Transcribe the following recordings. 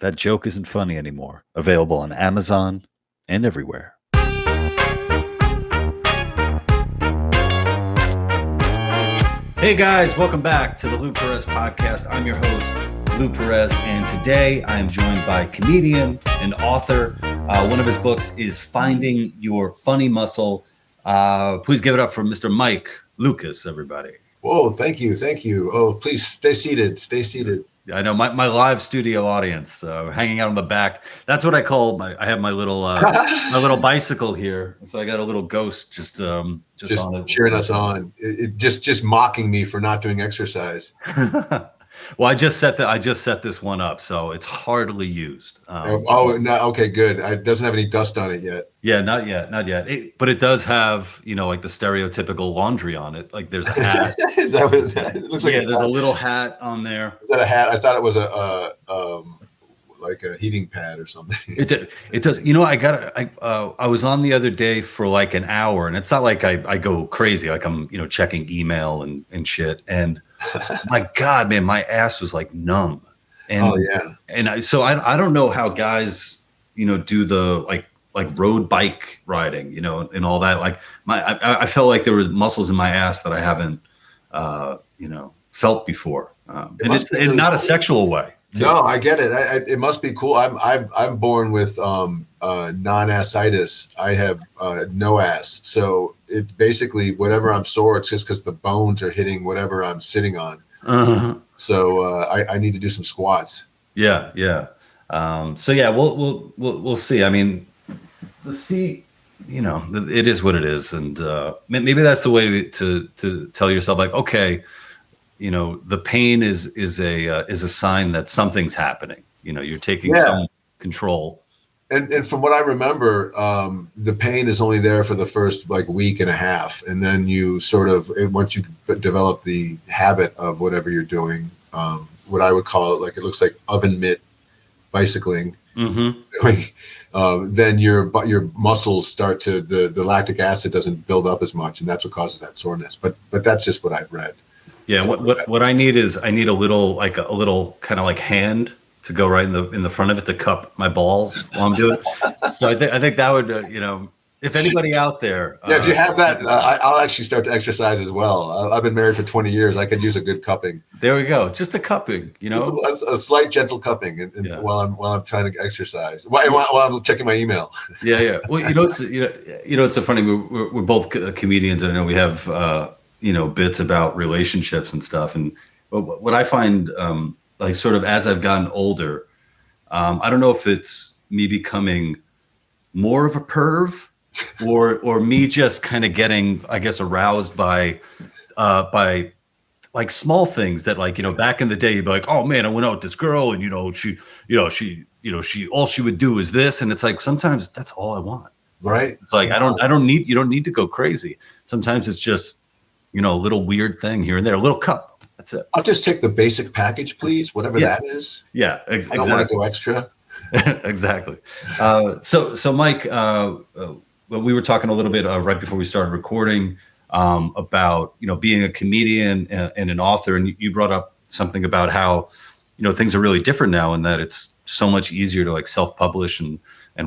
That joke isn't funny anymore. Available on Amazon and everywhere. Hey guys, welcome back to the Lou Perez podcast. I'm your host, Lou Perez, and today I am joined by comedian and author. One of his books is Finding Your Funny Muscle. Please give it up for Mr. Mike Lukas, everybody. Whoa, thank you. Oh, please stay seated. I know my live studio audience hanging out on the back. That's what I call I have my little my little bicycle here, so I got a little ghost just on it. Cheering us on. It just mocking me for not doing exercise. Well, I just set this one up, so it's hardly used. No, okay, good. It doesn't have any dust on it yet. Yeah, not yet. But it does have, like the stereotypical laundry on it. Like there's a hat. Is that what it looks like? Yeah, there's a little hat on there. Is that a hat? I thought it was like a heating pad or something. It does. I was on the other day for like an hour, and it's not like I go crazy, like I'm, checking email and shit. And my God, man, my ass was like numb. And, And I don't know how guys, do the like road bike riding, and all that. Like I felt like there was muscles in my ass that I haven't, felt before. And it's in not a sexual way. No, I get it. It must be cool. I'm born with non-assitis. I have no ass, so it basically whatever I'm sore, it's just because the bones are hitting whatever I'm sitting on. Uh-huh. So I need to do some squats. Yeah. So yeah, we'll see. I mean, the seat, it is what it is, and maybe that's the way to tell yourself, like, okay. The pain is a sign that something's happening. You're taking some control. And from what I remember, the pain is only there for the first week and a half, and then you once you develop the habit of whatever you're doing, what I would call it looks like oven mitt bicycling. Mm-hmm. Then your muscles start to the lactic acid doesn't build up as much, and that's what causes that soreness. But that's just what I've read. Yeah, what I need is a little kind of like hand to go right in the front of it to cup my balls while I'm doing it. So I think that would if anybody out there, if you have that, I'll actually start to exercise as well. I've been married for 20 years. I could use a good cupping. There we go, just a cupping, just a slight gentle cupping, while I'm trying to exercise while I'm checking my email. Yeah. Well, it's so funny. We're both comedians, and I know we have. Bits about relationships and stuff. And what I find, sort of as I've gotten older, I don't know if it's me becoming more of a perv or me just kind of getting, I guess, aroused by like small things that back in the day, you'd be like, oh man, I went out with this girl and, she all she would do is this. And it's like, sometimes that's all I want. Right. It's like, you don't need to go crazy. Sometimes it's just, a little weird thing here and there, a little cup. That's it. I'll just take the basic package, please, whatever that is. Yeah, exactly. I don't want to go extra. Exactly. So Mike, we were talking a little bit right before we started recording about, being a comedian and an author. And you brought up something about how, things are really different now and that it's so much easier to self-publish and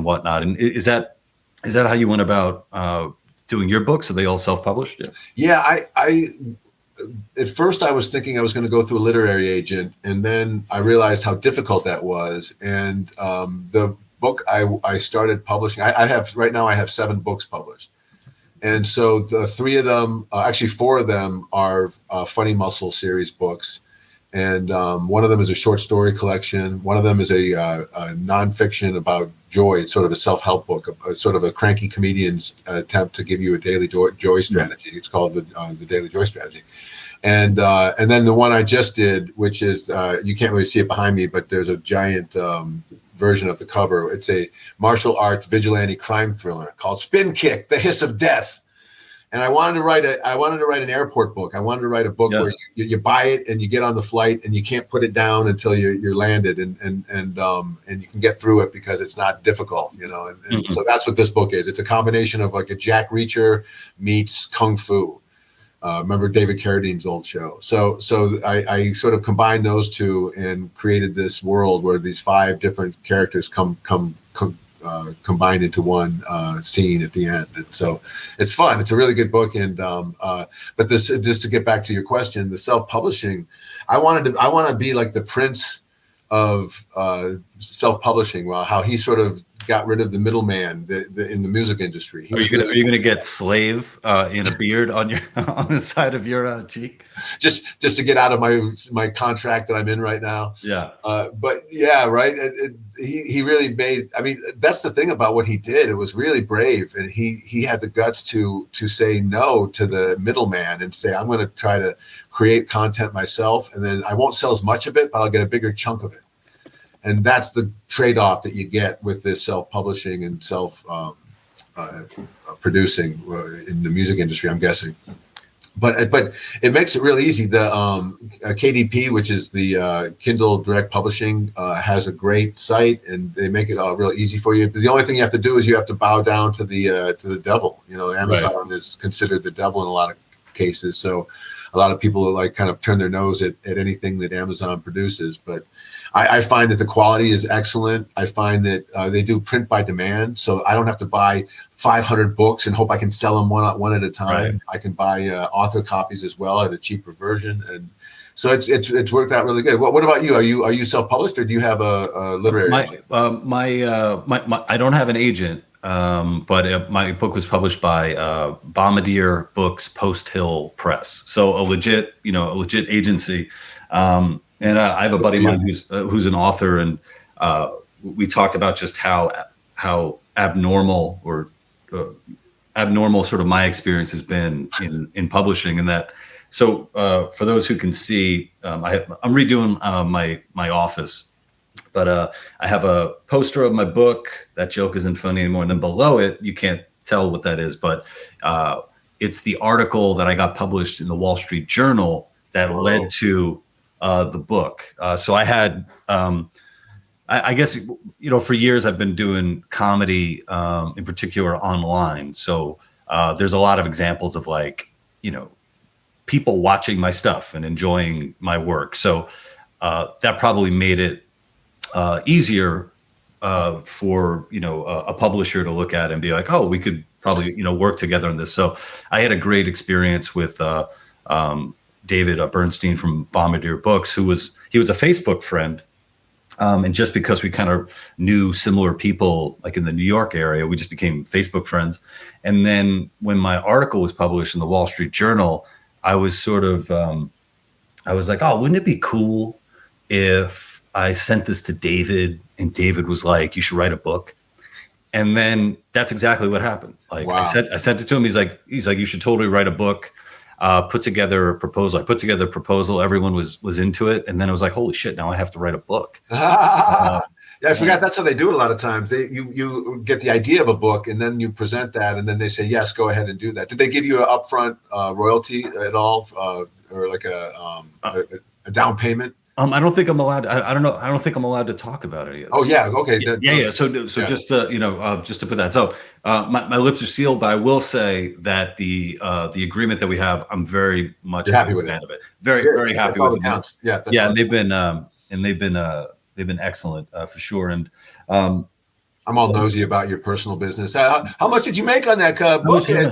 whatnot. And is that how you went about doing your books? Are they all self-published? Yeah, I at first I was thinking I was going to go through a literary agent, and then I realized how difficult that was. And the book I started publishing, I have 7 books published. And so the 3 of them, actually 4 of them are Funny Muscle series books. And one of them is a short story collection. One of them is a nonfiction about joy. It's sort of a self-help book, sort of a cranky comedian's attempt to give you a daily joy strategy. It's called the Daily Joy Strategy. And then the one I just did, which is you can't really see it behind me, but there's a giant version of the cover. It's a martial arts vigilante crime thriller called Spin Kick: The Hiss of Death. And I wanted to write an airport book. I wanted to write a book where you buy it and you get on the flight and you can't put it down until you're landed and you can get through it because it's not difficult, And so that's what this book is. It's a combination of like a Jack Reacher meets Kung Fu. Remember David Carradine's old show. So I sort of combined those two and created this world where these 5 different characters combined into one scene at the end. And so it's fun. It's a really good book. And but this, just to get back to your question, the self-publishing, I want to be like the prince of self-publishing. Well, how he sort of got rid of the middleman in the music industry. Are you gonna get slave in a beard on your on the side of your cheek? Just to get out of my contract that I'm in right now. Yeah. But yeah, right. He really made. I mean, that's the thing about what he did. It was really brave, and he had the guts to say no to the middleman and say, I'm going to try to create content myself, and then I won't sell as much of it, but I'll get a bigger chunk of it. And that's the trade-off that you get with this self-publishing and self-producing in the music industry, I'm guessing. But it makes it real easy. The KDP, which is the Kindle Direct Publishing, has a great site, and they make it real easy for you. The only thing you have to do is you have to bow down to the devil. You know, Amazon is considered the devil in a lot of cases. So a lot of people like kind of turn their nose at anything that Amazon produces. But I find that the quality is excellent. I find that they do print by demand, so I don't have to buy 500 books and hope I can sell them one at a time. Right. I can buy author copies as well at a cheaper version, and so it's worked out really good. What about you? Are you self-published, or do you have a literary? I don't have an agent, but my book was published by Bombardier Books, Post Hill Press, so a legit agency. And I have a buddy of mine who's an author, and we talked about just how abnormal sort of my experience has been in publishing, and that. So for those who can see, I'm redoing my office, but I have a poster of my book. That joke isn't funny anymore, and then below it, you can't tell what that is, but it's the article that I got published in the Wall Street Journal that led to the book. So I had, I guess, for years I've been doing comedy, in particular online. So there's a lot of examples of people watching my stuff and enjoying my work. So that probably made it easier for, a publisher to look at and be like, oh, we could probably, work together on this. So I had a great experience with, David Bernstein from Bombardier Books, he was a Facebook friend. And just because we kind of knew similar people, like in the New York area, we just became Facebook friends. And then when my article was published in the Wall Street Journal, I was sort of, I was like, oh, wouldn't it be cool if I sent this to David, and David was like, you should write a book. And then that's exactly what happened. Like, wow. I sent it to him. He's like, you should totally write a book. Put together a proposal. I put together a proposal. Everyone was into it, and then it was like, holy shit! Now I have to write a book. Yeah, I forgot that's how they do it a lot of times. You get the idea of a book, and then you present that, and then they say, yes, go ahead and do that. Did they give you an upfront royalty at all, or like a down payment? I don't think I'm allowed. I don't know. I don't think I'm allowed to talk about it yet. Oh yeah, okay. Yeah. So yeah. Just to put that. So my lips are sealed, but I will say that the agreement that we have, I'm very much happy with it. Very happy with it. Yeah. Yeah, and they've been excellent for sure. And I'm all nosy about your personal business. How much did you make on that book? What did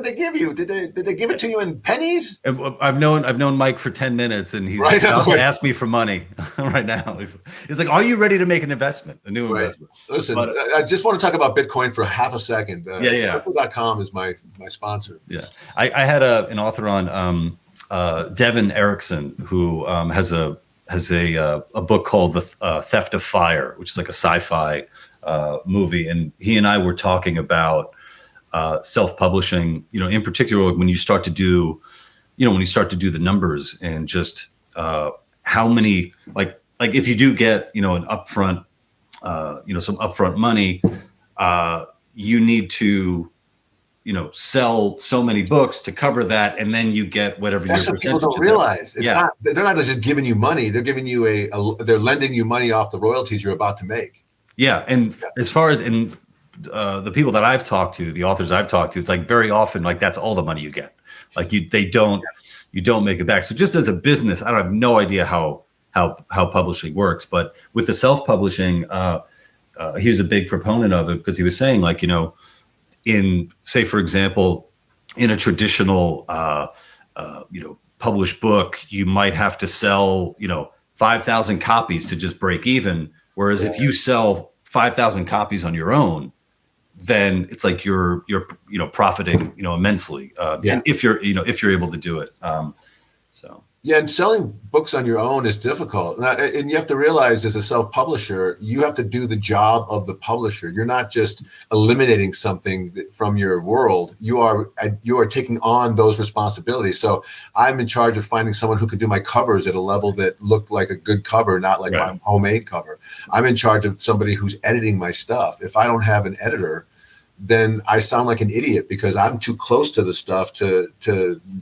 they give you? Did they give it to you in pennies? I've known Mike for 10 minutes, and he's about to ask me for money right now. He's like, "Are you ready to make an investment, a new investment?" Listen, I just want to talk about Bitcoin for half a second. Crypto.com is my sponsor. Yeah, I had an author on, Devon Eriksen, who has a book called The Theft of Fire, which is like a sci-fi movie, and he and I were talking about self-publishing, in particular when you start to do the numbers, and just how many, like if you do get an upfront some upfront money, you need to sell so many books to cover that, and then you get whatever. That's what people don't realize. They're not just giving you money; they're giving you they're lending you money off the royalties you're about to make. Yeah, and as far as the people that I've talked to, the authors I've talked to, it's like very often like that's all the money you get. Like you don't make it back. So just as a business, I have no idea how publishing works, but with the self-publishing, he was a big proponent of it because he was saying, like, in, say, for example, in a traditional, published book, you might have to sell, 5,000 copies to just break even. Whereas if you sell 5,000 copies on your own, then it's like you're profiting, immensely. And if you're able to do it. Yeah, and selling books on your own is difficult. And you have to realize, as a self-publisher, you have to do the job of the publisher. You're not just eliminating something from your world. You are taking on those responsibilities. So I'm in charge of finding someone who can do my covers at a level that looked like a good cover, not like my homemade cover. I'm in charge of somebody who's editing my stuff. If I don't have an editor, then I sound like an idiot because I'm too close to the stuff to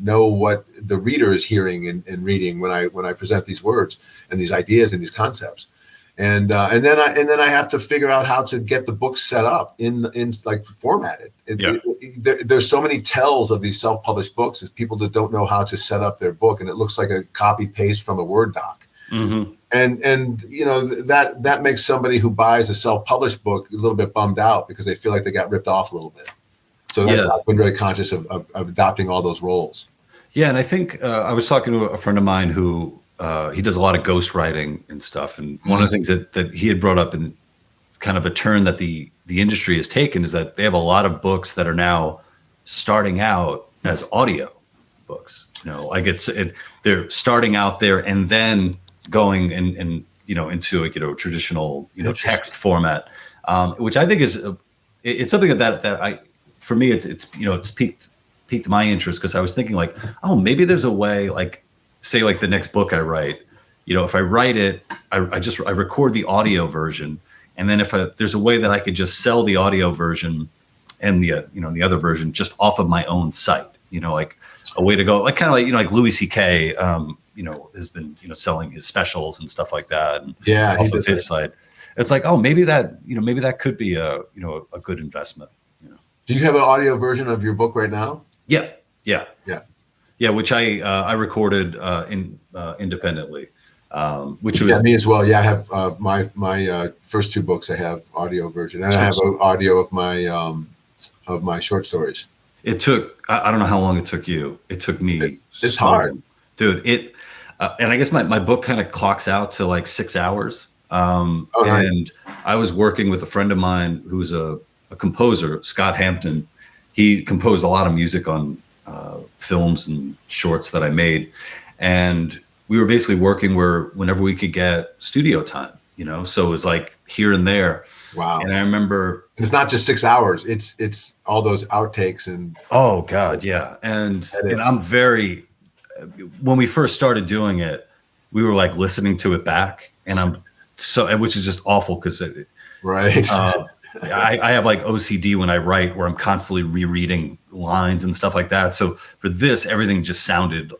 know what the reader is hearing and reading when I present these words and these ideas and these concepts. And then I have to figure out how to get the book set up in like formatted. There's so many tells of these self-published books is people that don't know how to set up their book, and it looks like a copy paste from a Word doc. Mm-hmm. And that makes somebody who buys a self-published book a little bit bummed out because they feel like they got ripped off a little bit. So I've been very conscious of adopting all those roles. Yeah, and I think I was talking to a friend of mine who he does a lot of ghostwriting and stuff, and one of the things that he had brought up in kind of a turn that the industry has taken is that they have a lot of books that are now starting out as audio books. Like they're starting out there and then going and into a traditional text format, which I think is it's something that I, for me, it's piqued my interest because I was thinking like, oh, maybe there's a way, like, say, like the next book I write, if I write it, I record the audio version, and then if there's a way that I could just sell the audio version and the other version just off of my own site, like a way to go, like kind of like like Louis C.K. Has been selling his specials and stuff like that. And he does his site. It's like, oh, maybe that could be a good investment. Do you have an audio version of your book right now? Yeah, which I recorded independently, which was me as well. Yeah, I have my first two books. I have audio version, and I have audio of my short stories. It took, I don't know how long it took you. It took me. It's hard, dude. And I guess my book kind of clocks out to like 6 hours. And I was working with a friend of mine who's a composer, Scott Hampton. He composed a lot of music on films and shorts that I made. And we were basically working whenever we could get studio time, so it was like here and there. Wow. And I remember it's not just 6 hours. It's all those outtakes and. Oh God. Yeah. And I'm when we first started doing it, we were like listening to it back, and which is just awful because I have like OCD when I write, where I'm constantly rereading lines and stuff like that. So for this, everything just sounded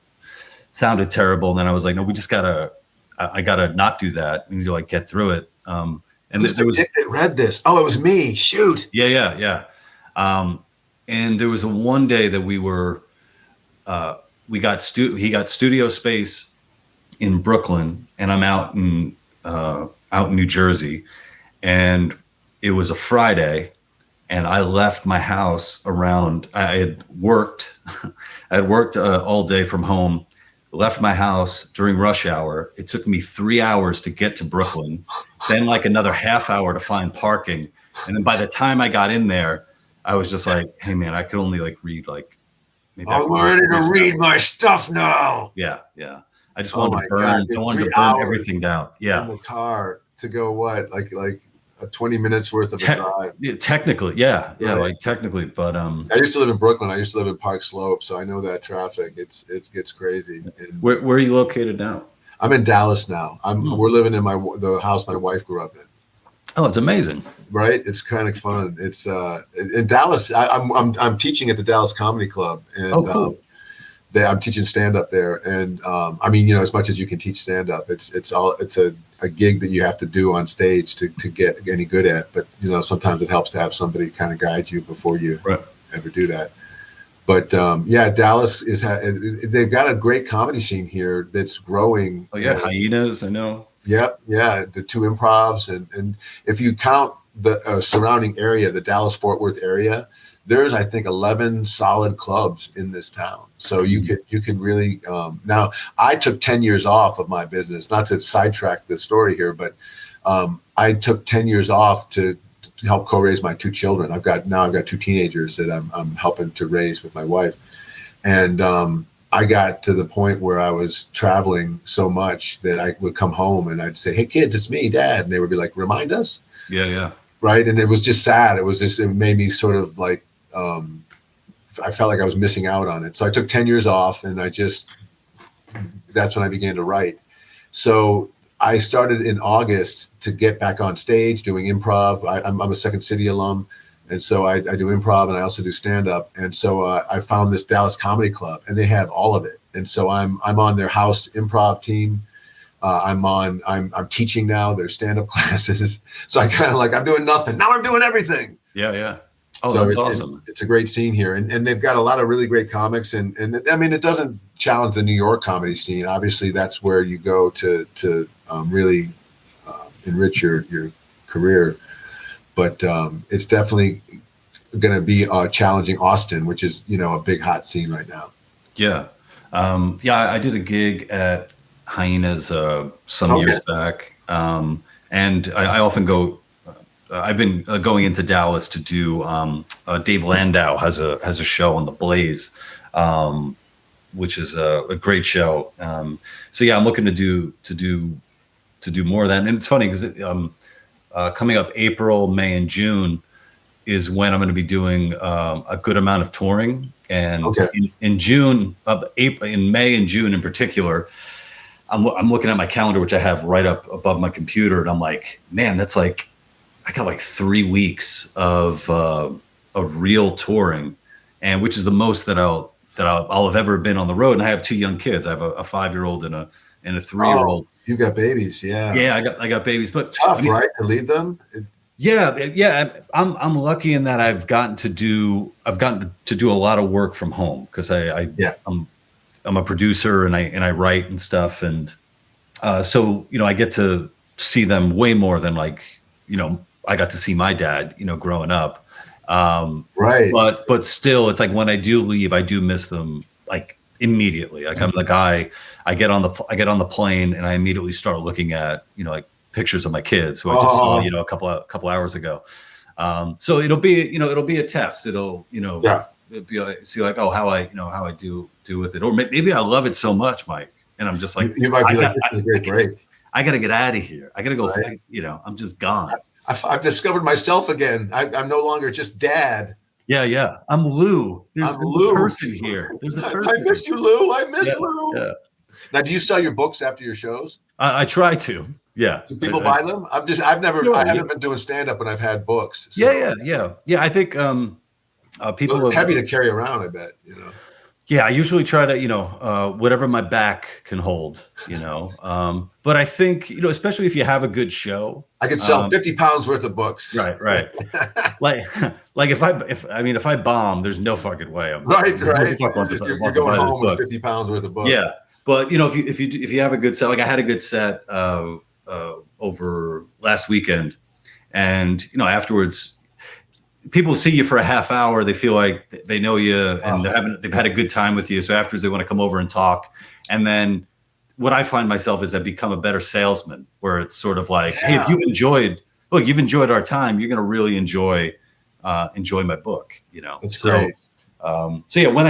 terrible. And then I was like, no, I gotta not do that. We need to like get through it. And there was read this. Oh, it was me. Shoot. Yeah. And there was one day that we were. He got studio space in Brooklyn, and I'm out in New Jersey, and it was a Friday, and I left my house around. I had worked all day from home. Left my house during rush hour. It took me 3 hours to get to Brooklyn, then like another half hour to find parking, and then by the time I got in there, I was just like, "Hey man, I could only like read like." I'm ready to read my stuff now. Yeah. I just wanted to burn everything down. Yeah. In the car to go like 20 minutes worth of a drive. Technically, yeah, like technically, but I used to live in Brooklyn. I used to live in Park Slope, so I know that traffic. It gets crazy. And where are you located now? I'm in Dallas now. We're living in the house my wife grew up in. Oh, it's amazing. Right? It's kind of fun. It's in Dallas. I'm teaching at the Dallas Comedy Club, and cool. I'm teaching stand up there. And I mean, as much as you can teach stand up, it's a gig that you have to do on stage to get any good at. But sometimes it helps to have somebody kind of guide you before you ever do that. But yeah, Dallas they've got a great comedy scene here that's growing. Oh yeah, Hyenas, I know. Yep, yeah, the two improvs, and if you count the surrounding area, the Dallas-Fort Worth area, there's I think 11 solid clubs in this town. So you can really now. I took 10 years off of my business, not to sidetrack the story here, but I took 10 years off to help co-raise my two children. I've got two teenagers that I'm helping to raise with my wife, and I got to the point where I was traveling so much that I would come home and I'd say, "Hey kids, it's me, Dad," and they would be like, "Remind us." Yeah. Right, and it was just sad. It made me sort of like I felt like I was missing out on it. So I took 10 years off, and that's when I began to write. So I started in August to get back on stage doing improv. I'm a Second City alum. And so I do improv, and I also do stand up. And so I found this Dallas Comedy Club, and they have all of it. And so I'm on their house improv team. I'm teaching now their stand up classes. So I kind of I'm doing nothing. Now I'm doing everything. Yeah. Oh, so that's awesome. It's a great scene here. And they've got a lot of really great comics. And I mean, it doesn't challenge the New York comedy scene. Obviously, that's where you go to really enrich your career. But it's definitely going to be challenging Austin, which is, a big hot scene right now. Yeah. I did a gig at Hyenas some years back. And I often go, I've been going into Dallas to do, Dave Landau has a show on the Blaze, which is a great show. So yeah, I'm looking to do more of that. And it's funny because coming up April, May, and June is when I'm going to be doing a good amount of touring. And in June, in May and June in particular, I'm looking at my calendar, which I have right up above my computer, and I'm like, man, that's I got 3 weeks of real touring, and which is the most that I'll have ever been on the road. And I have two young kids. I have a 5-year-old and a 3-year-old. Oh, you got babies, yeah. Yeah, I got babies, but it's tough, right, to leave them. Yeah. I'm lucky in that I've gotten to do a lot of work from home because I'm a producer and I write and stuff, and so I get to see them way more than I got to see my dad growing up. Right. But still, it's when I do leave, I do miss them immediately. I'm the guy. I get on the plane and I immediately start looking at pictures of my kids who I just saw a couple hours ago. So it'll be a test. It'll be see how I do with it, or maybe I love it so much, Mike, and I'm just you might be this is a great break. I got to get out of here. I got to go. Right. I'm just gone. I've discovered myself again. I'm no longer just Dad. Yeah. I'm Lou. There's a person here. There's a person. I miss you, Lou. I miss Lou. Yeah. Now, do you sell your books after your shows? I try to. Yeah. Do people buy them? I haven't been doing stand up when I've had books. So. Yeah. I think people are heavy to carry around, I bet, Yeah, I usually try to, whatever my back can hold, but I think, especially if you have a good show, I could sell 50 pounds worth of books. Right. if I bomb, there's no fucking way. Right. You're going home with 50 pounds worth of books. Yeah. But if you have a good set, I had a good set over last weekend, and afterwards, people see you for a half hour. They feel like they know you, and they've had a good time with you. So afterwards, they want to come over and talk. And then what I find myself is I've become a better salesman, where it's sort of hey, if you've enjoyed our time, you're going to really enjoy my book. That's great. So yeah, when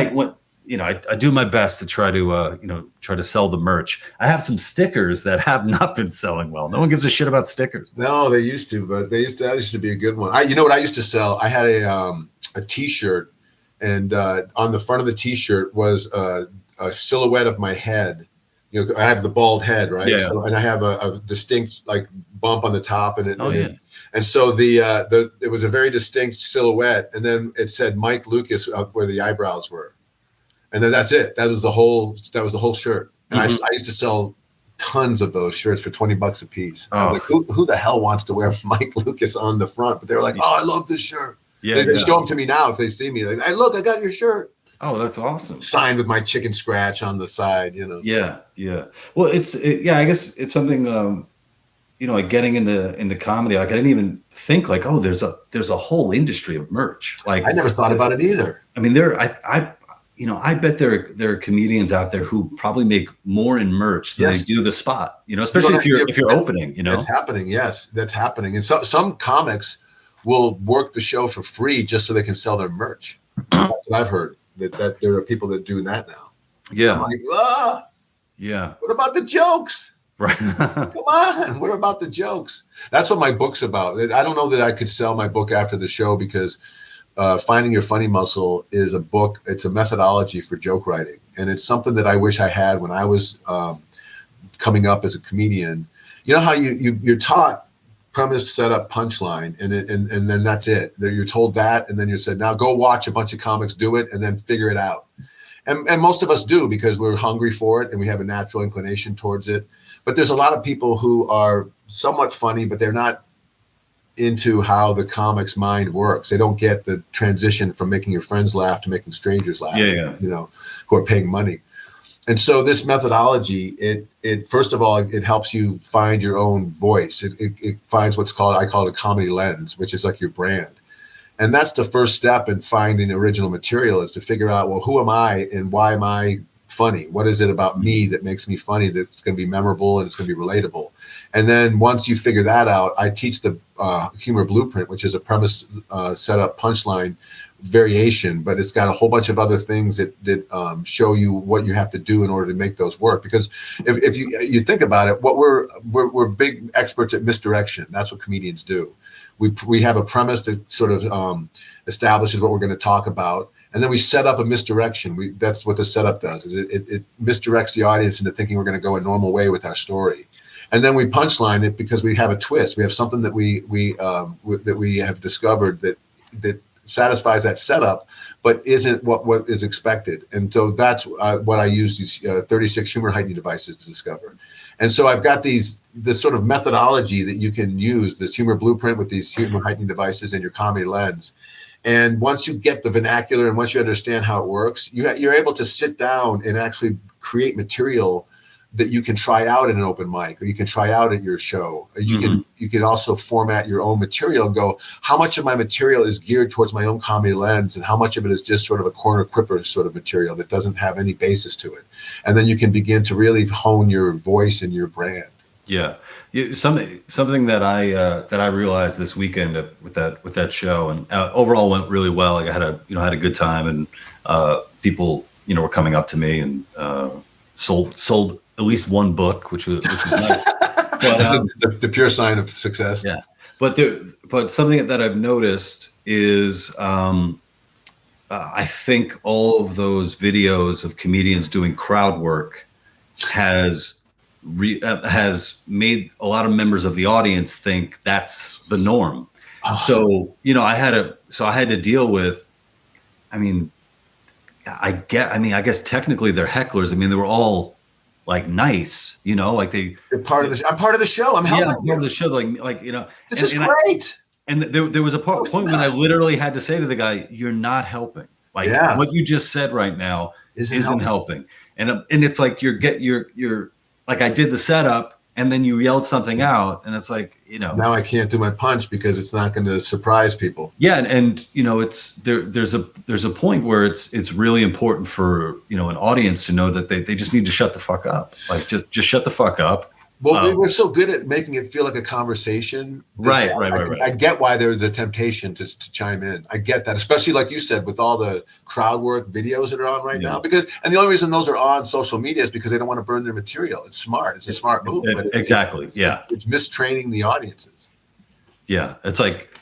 I do my best to try to sell the merch. I have some stickers that have not been selling well. No one gives a shit about stickers. No, they used to, but that used to be a good one. You know what I used to sell? I had a T-shirt, and on the front of the T-shirt was a silhouette of my head. I have the bald head, right? Yeah. So, and I have a distinct bump on the top, and and so it was a very distinct silhouette, and then it said Mike Lukas up where the eyebrows were. And then that's it. That was the whole shirt. And I used to sell tons of those shirts for $20 a piece. I was like, who the hell wants to wear Mike Lukas on the front? But they were like, oh, I love this shirt. Yeah, they show them to me now if they see me. Like, hey, look, I got your shirt. Oh, that's awesome. Signed with my chicken scratch on the side, you know. Yeah, yeah. Well, yeah. I guess it's something. Like getting into comedy. Like I didn't even think like, oh, there's a whole industry of merch. Like I never thought about it either. I mean, I bet there are comedians out there who probably make more in merch than they do the spot. Especially if you're opening. It's happening. Yes, that's happening. And some comics will work the show for free just so they can sell their merch. That's what I've heard. That there are people that do that now. Yeah. I'm like, yeah. What about the jokes? Right. Come on. What about the jokes? That's what my book's about. I don't know that I could sell my book after the show because Finding Your Funny Muscle is a book. It's a methodology for joke writing. And it's something that I wish I had when I was coming up as a comedian. You know how you're taught premise, setup, punchline, and then that's it. You're told that, and then you're said, now go watch a bunch of comics do it and then figure it out. And most of us do because we're hungry for it and we have a natural inclination towards it. But there's a lot of people who are somewhat funny, but they're not into how the comic's mind works. They don't get the transition from making your friends laugh to making strangers laugh, who are paying money. And so this methodology, it first of all, it helps you find your own voice. It finds I call it a comedy lens, which is like your brand. And that's the first step in finding original material, is to figure out, well, who am I and why am I funny? What is it about me that makes me funny that's going to be memorable and it's going to be relatable? And then once you figure that out, I teach the humor blueprint, which is a premise, setup, punchline variation, but it's got a whole bunch of other things that show you what you have to do in order to make those work. Because if you think about it, what we're big experts at misdirection. That's what comedians do. We have a premise that sort of establishes what we're going to talk about, and then we set up a misdirection. That's what the setup does. Is it misdirects the audience into thinking we're going to go a normal way with our story, and then we punchline it because we have a twist. We have something that we have discovered that satisfies that setup, but isn't what is expected. And so that's what I use these 36 humor heightening devices to discover. And so I've got this sort of methodology that you can use, this humor blueprint with these humor heightening devices and your comedy lens. And once you get the vernacular and once you understand how it works, you're able to sit down and actually create material that you can try out in an open mic, or you can try out at your show. You can also format your own material and go, how much of my material is geared towards my own comedy lens, and how much of it is just sort of a corner quipper sort of material that doesn't have any basis to it. And then you can begin to really hone your voice and your brand. Yeah, something that I realized this weekend with that show, and overall went really well. Like I had a good time, and people were coming up to me and sold at least one book, which was nice. But, the pure sign of success. Yeah, but something that I've noticed is I think all of those videos of comedians doing crowd work has made a lot of members of the audience think that's the norm. So I had to deal with. I guess technically they're hecklers. I mean, they were all like nice, like they're part of the. I'm part of the show. I'm helping. Yeah, I'm part of the show. This is great. And there was a point when I literally had to say to the guy, "You're not helping. Like what you just said right now isn't helping." And it's like you're like, I did the setup and then you yelled something out, and it's like, now I can't do my punch because it's not going to surprise people. Yeah, and it's there's a point where it's really important for an audience to know that they just need to shut the fuck up. Like just shut the fuck up. Well, we're so good at making it feel like a conversation. Right. I get why there's a temptation to chime in. I get that, especially like you said, with all the crowd work videos that are on right now. And the only reason those are on social media is because they don't want to burn their material. It's smart. It's a smart move. Exactly. It's mistraining the audiences. Yeah, it's like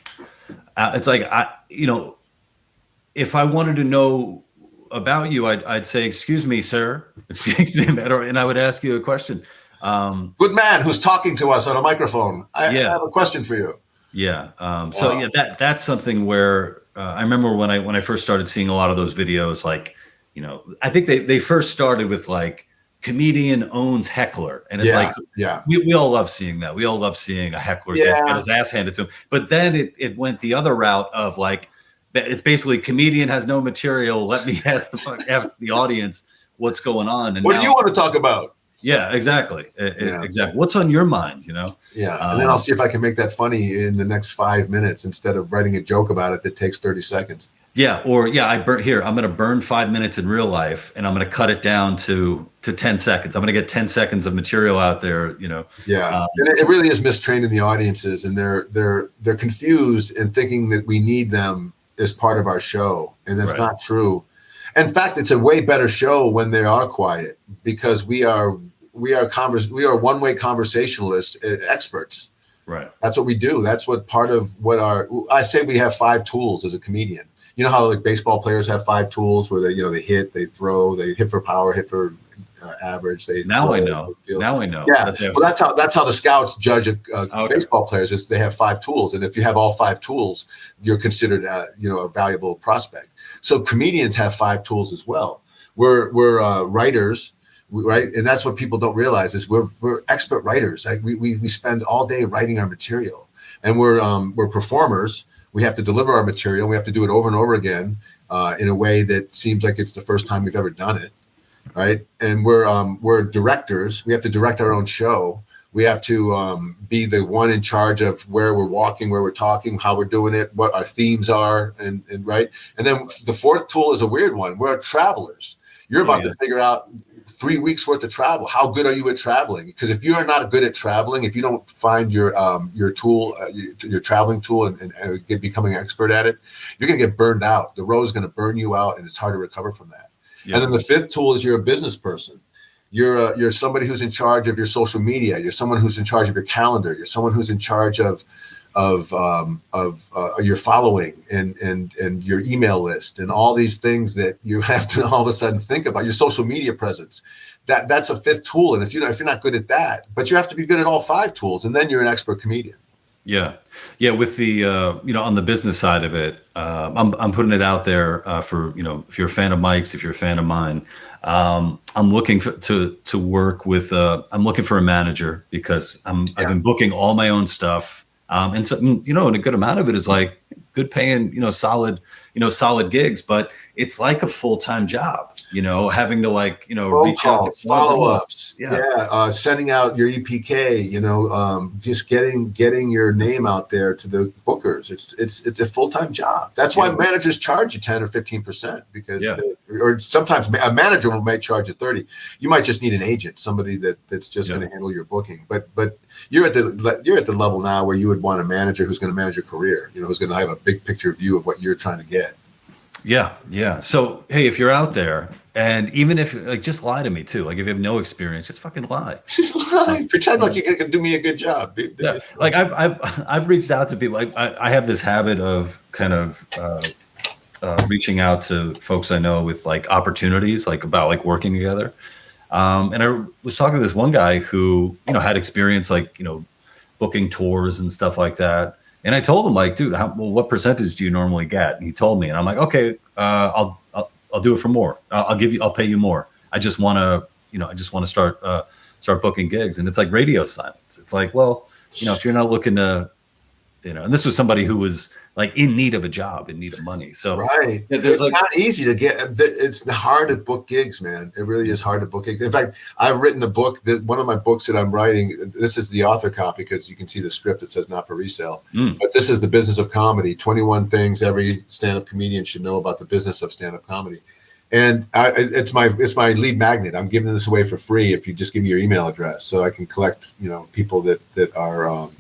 if I wanted to know about you, I'd say, "Excuse me, sir," and I would ask you a question. Good man who's talking to us on a microphone. I have a question for you. Yeah. That's something where I remember when I first started seeing a lot of those videos, like, I think they first started with like comedian owns heckler. And it's we all love seeing that. We all love seeing a heckler get his ass handed to him. But then it went the other route of like, it's basically comedian has no material. Let me ask the audience what's going on. And what do you want to talk about? Yeah, exactly. Exactly. What's on your mind, you know? Yeah. And then I'll see if I can make that funny in the next 5 minutes instead of writing a joke about it that takes 30 seconds. Yeah. Or I'm going to burn 5 minutes in real life and I'm going to cut it down to 10 seconds. I'm going to get 10 seconds of material out there, you know? Yeah. And it really is mistraining the audiences, and they're confused and thinking that we need them as part of our show. And that's not true. In fact, it's a way better show when they are quiet, because we are one-way conversationalists, experts. Right. That's what we do. That's what part of what I say we have 5 tools as a comedian. You know how like baseball players have 5 tools where they hit, they throw, they hit for power, hit for average. Now I know. Yeah. Well, that's how the scouts judge baseball players. Is they have 5 tools, and if you have all 5 tools, you're considered a valuable prospect. So comedians have 5 tools as well. We're writers, right? And that's what people don't realize is we're expert writers. Like we spend all day writing our material, and we're performers. We have to deliver our material. We have to do it over and over again in a way that seems like it's the first time we've ever done it, right? And we're directors. We have to direct our own show. We have to be the one in charge of where we're walking, where we're talking, how we're doing it, what our themes are, and right. And then the 4th tool is a weird one. We're travelers. You're about to figure out 3 weeks worth of travel. How good are you at traveling? Because if you are not good at traveling, if you don't find your tool, your traveling tool, and becoming an expert at it, you're going to get burned out. The road is going to burn you out, and it's hard to recover from that. Yeah. And then the 5th tool is you're a business person. You're somebody who's in charge of your social media. You're someone who's in charge of your calendar. You're someone who's in charge of your following and your email list and all these things that you have to all of a sudden think about. Your social media presence. That's a 5th tool. And if you're not good at that, but you have to be good at all 5 tools, and then you're an expert comedian. Yeah. Yeah. With the, on the business side of it, I'm putting it out there for, if you're a fan of Mike's, if you're a fan of mine, I'm looking to work with, I'm looking for a manager, because I've been booking all my own stuff. And so, and a good amount of it is like good paying, solid gigs, but it's like a full-time job, having to reach out to follow-ups. Sending out your EPK, just getting your name out there to the bookers. It's a full-time job. That's why managers charge you 10 or 15%, because or sometimes a manager may charge you 30. You might just need an agent, somebody that's just going to handle your booking. But you're at the level now where you would want a manager who's going to manage your career, who's going to have a big picture view of what you're trying to get. Yeah. Yeah. So, hey, if you're out there, and even if just lie to me too, if you have no experience, just fucking lie. Just lie. Pretend like you can do me a good job. Yeah. I've reached out to people. I have this habit of kind of reaching out to folks I know with opportunities, about working together. And I was talking to this one guy who, had experience, booking tours and stuff like that. And I told him, dude, what percentage do you normally get? And he told me, and I'm like, okay, I'll do it for more. I'll pay you more. I just want to, start booking gigs. And it's like radio silence. It's like, well, if you're not looking to, and this was somebody who was in need of a job, in need of money. So right. It's not easy to get. It's hard to book gigs, man. It really is hard to book gigs. In fact, I've written a book one of my books that I'm writing, this is the author copy, because you can see the script that says not for resale. But this is The Business of Comedy, 21 things every stand-up comedian should know about the business of stand-up comedy. And it's my lead magnet. I'm giving this away for free if you just give me your email address, so I can collect people that are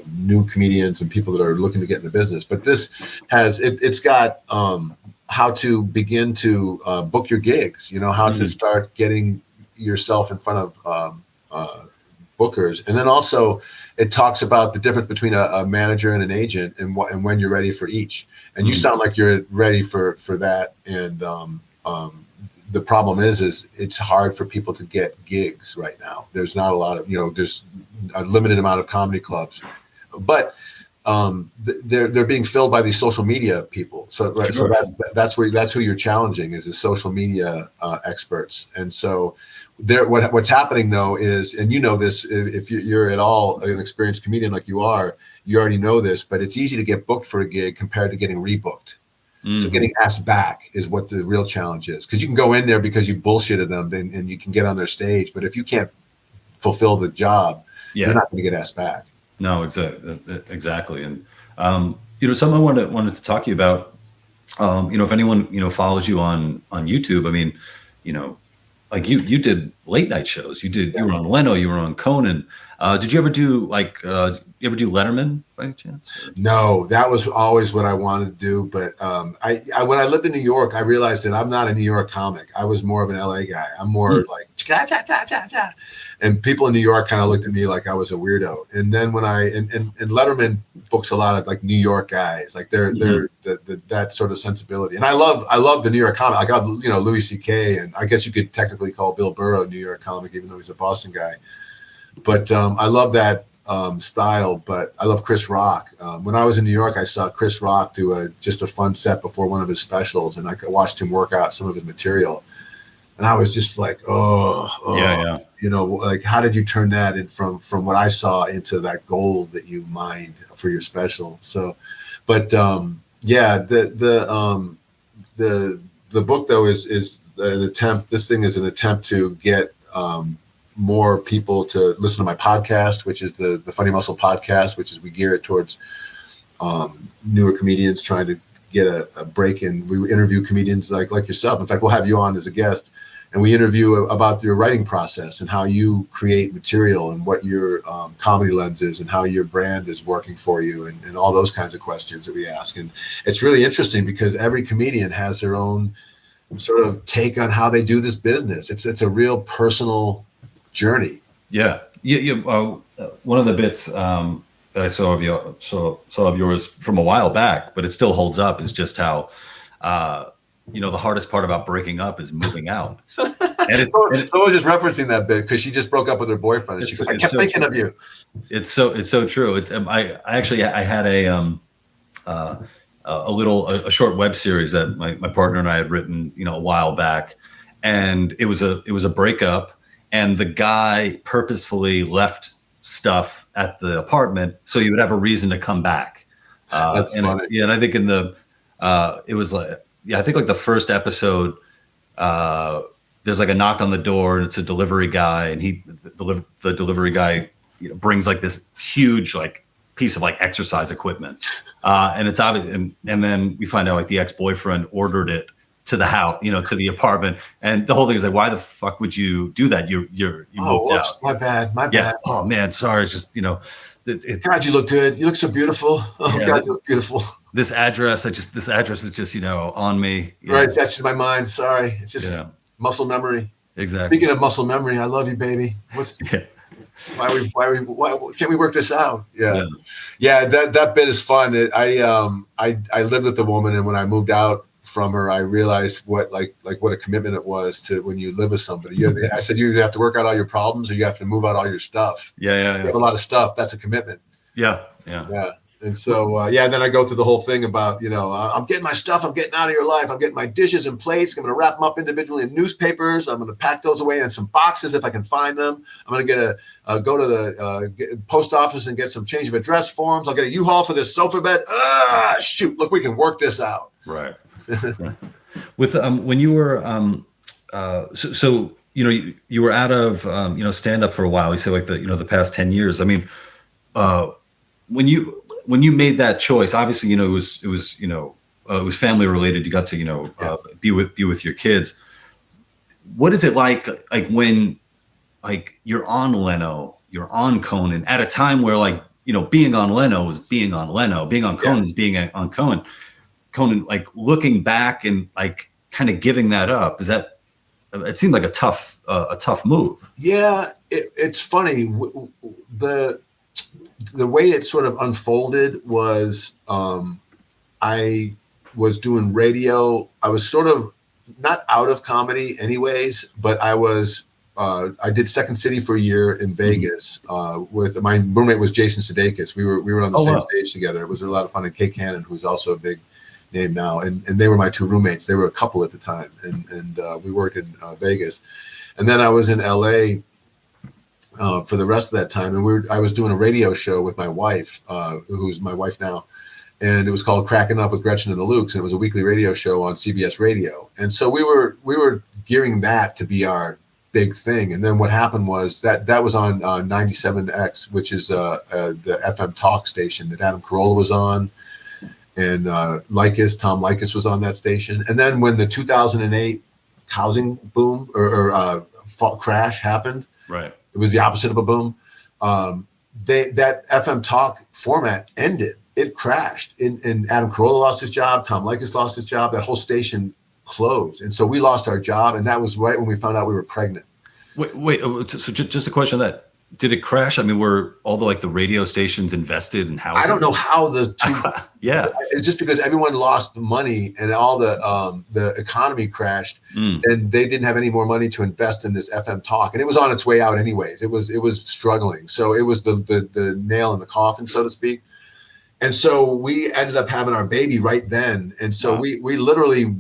new comedians and people that are looking to get in the business. But this has it's got how to begin to book your gigs. How to start getting yourself in front of bookers, and then also it talks about the difference between a manager and an agent, and when you're ready for each. And you sound like you're ready for that. And the problem is it's hard for people to get gigs right now. There's not a lot of there's a limited amount of comedy clubs, but they're being filled by these social media people. So that's who you're challenging, is the social media experts. And so what's happening though is, and this, if you're at all an experienced comedian like you are, you already know this, but it's easy to get booked for a gig compared to getting rebooked. So getting asked back is what the real challenge is, because you can go in there because you bullshitted them and you can get on their stage. But if you can't fulfill the job, you're not going to get asked back. No, exactly. And, something I wanted to talk to you about, if anyone, follows you on YouTube, I mean, like you did late night shows. You were on Leno, you were on Conan. Did you ever do Letterman by any chance? No, that was always what I wanted to do. But I when I lived in New York, I realized that I'm not a New York comic. I was more of an LA guy. I'm more like cha cha cha cha cha. And people in New York kind of looked at me like I was a weirdo. And then when and Letterman books a lot of like New York guys, like they're that sort of sensibility. And I love the New York comic. I got Louis C.K. and I guess you could technically call Bill Burr a New York comic, even though he's a Boston guy. But I love that style. But I love Chris Rock. When I was in New York, I saw Chris Rock do just a fun set before one of his specials, and I watched him work out some of his material. And I was just like, yeah. Like, how did you turn that in from what I saw into that gold that you mined for your special? So, but the book though is an attempt. This thing is an attempt to get more people to listen to my podcast, which is the Funny Muscle podcast, which is we gear it towards newer comedians trying to get a break in. We interview comedians like yourself. In fact, we'll have you on as a guest. And we interview about your writing process and how you create material and what your comedy lens is and how your brand is working for you and all those kinds of questions that we ask. And it's really interesting because every comedian has their own sort of take on how they do this business. It's a real personal journey. Yeah. One of the bits that I saw of yours from a while back, but it still holds up, is just how the hardest part about breaking up is moving out. And so I was just referencing that bit because she just broke up with her boyfriend. And she goes, I kept thinking of you. It's so true. It's I had a short web series that my partner and I had written, a while back, and it was a breakup, and the guy purposefully left stuff at the apartment so he would have a reason to come back. That's funny. And I think it was like, I think like the first episode, there's like a knock on the door and it's a delivery guy, and the delivery guy brings like this huge like piece of like exercise equipment, and it's obvious, and then we find out like the ex-boyfriend ordered it to the house, to the apartment, and the whole thing is like, why the fuck would you do that? You moved out. My bad. Oh man, sorry. It's just God, you look good. You look so beautiful. God, you look beautiful. This address is just on me. Right, it's etched in my mind. Sorry, it's just muscle memory. Exactly. Speaking of muscle memory, I love you, baby. Why can't we work this out? Yeah. That bit is fun. I lived with the woman, and when I moved out from her, I realized what a commitment it was to when you live with somebody. I said you either have to work out all your problems or you have to move out all your stuff. Yeah. You have a lot of stuff. That's a commitment. Yeah. And so, then I go through the whole thing about, I'm getting my stuff. I'm getting out of your life. I'm getting my dishes and plates. I'm going to wrap them up individually in newspapers. I'm going to pack those away in some boxes if I can find them. I'm going to go to the post office and get some change of address forms. I'll get a U-Haul for this sofa bed. Shoot, look, we can work this out. Right. With when you were you were out of stand up for a while. You say like the past 10 years. I mean, when you made that choice, obviously it was family related. You got to be with your kids. What is it like when you're on Leno, you're on Conan at a time where being on Leno is being on Leno, being on Conan is being on Conan. Conan, like looking back and like kind of giving that up, it seemed like a tough move. Yeah, it's funny. The way it sort of unfolded was I was doing radio. I was sort of not out of comedy anyways, but I did Second City for a year in Vegas with my roommate was Jason Sudeikis. We were on the same stage together. It was a lot of fun. And Kate Cannon, who's also a big name now, and they were my two roommates. They were a couple at the time, and we worked in Vegas. And then I was in LA for the rest of that time. And I was doing a radio show with my wife, who's my wife now. And it was called Cracking Up with Gretchen and the Lukes. And it was a weekly radio show on CBS radio. And so we were gearing that to be our big thing. And then what happened was that was on 97X, which is the FM talk station that Adam Carolla was on. And Tom Likas was on that station. And then when the 2008 housing boom or crash happened, right, it was the opposite of a boom. That FM talk format ended. It crashed. And Adam Carolla lost his job. Tom Likas lost his job. That whole station closed. And so we lost our job. And that was right when we found out we were pregnant. Wait. So just a question on that. Did it crash? I mean, were all the radio stations invested in housing? I don't know how the two. Yeah, it's just because everyone lost the money and all the economy crashed, and they didn't have any more money to invest in this FM talk, and it was on its way out anyways. It was struggling, so it was the nail in the coffin, so to speak. And so we ended up having our baby right then, and so we literally